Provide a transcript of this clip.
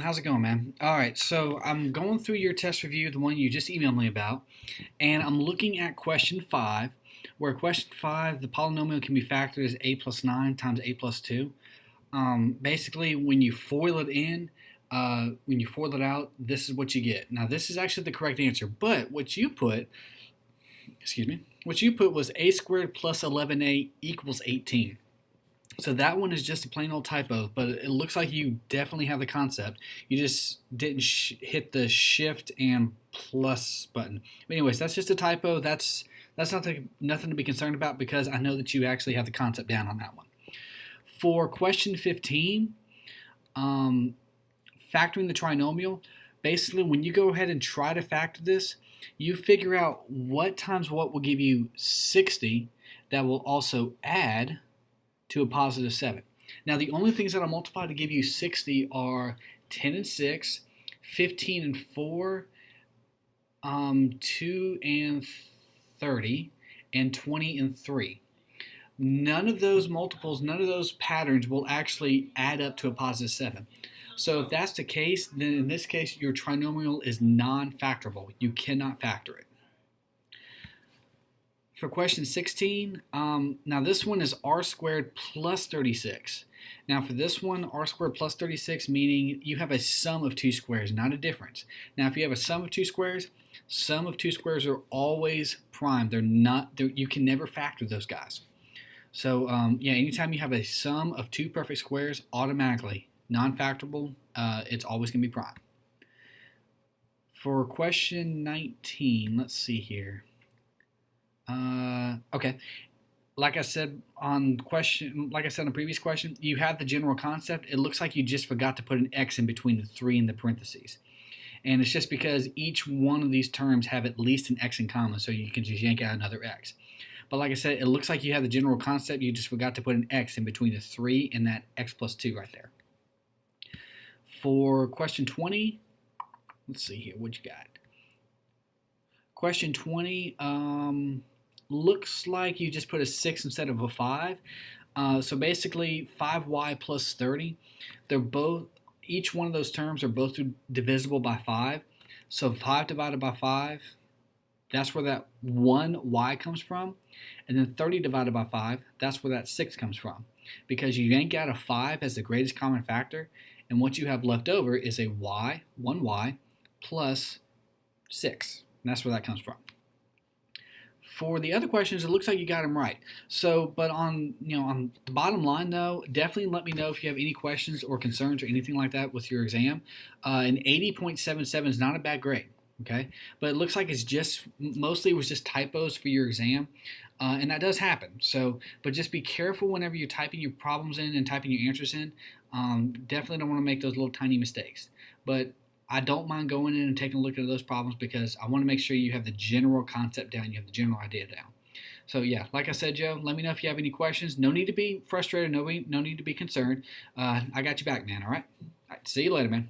How's it going, man? All right, so I'm going through your test review, the one you just emailed me about, and I'm looking at question 5, where question 5, the polynomial can be factored as a plus 9 times a plus 2. Basically, when you FOIL it in, when you FOIL it out, this is what you get. Now, this is actually the correct answer, but what you put was a squared plus 11a equals 18. So that one is just a plain old typo, but it looks like you definitely have the concept. You just didn't hit the shift and plus button. But anyways, that's just a typo. That's nothing to be concerned about because I know that you actually have the concept down on that one. For question 15, factoring the trinomial, basically when you go ahead and try to factor this, you figure out what times what will give you 60 that will also add to a positive 7. Now, the only things that I'll multiply to give you 60 are 10 and 6, 15 and 4, 2 and 30, and 20 and 3. None of those multiples, none of those patterns will actually add up to a positive 7. So if that's the case, then in this case, your trinomial is non-factorable. You cannot factor it. For question 16, now this one is r squared plus 36. Now for this one, r squared plus 36, meaning you have a sum of two squares, not a difference. Now if you have a sum of two squares are always prime. You can never factor those guys. So yeah, anytime you have a sum of two perfect squares, automatically non-factorable, it's always going to be prime. For question 19, let's see here. Okay. Like I said on the previous question, you have the general concept. It looks like you just forgot to put an x in between the 3 and the parentheses. And it's just because each one of these terms have at least an x in common, so you can just yank out another x. But like I said, it looks like you have the general concept. You just forgot to put an x in between the 3 and that x plus 2 right there. For question 20, let's see here. What you got? Question 20, looks like you just put a 6 instead of a 5. So basically 5y plus 30, each one of those terms are both divisible by 5. So 5 divided by 5, that's where that 1y comes from. And then 30 divided by 5, that's where that 6 comes from. Because you yank out a 5 as the greatest common factor, and what you have left over is a y, 1y, plus 6. And that's where that comes from. For the other questions, it looks like you got them right. So, but on the bottom line though, definitely let me know if you have any questions or concerns or anything like that with your exam. An 80.77 is not a bad grade, okay? But it looks like it was just typos for your exam, and that does happen. So, but just be careful whenever you're typing your problems in and typing your answers in. Definitely don't want to make those little tiny mistakes. But I don't mind going in and taking a look at those problems because I want to make sure you have the general concept down, you have the general idea down. So yeah, like I said, Joe, let me know if you have any questions. No need to be frustrated, no need to be concerned. I got you back, man, all right? All right, see you later, man.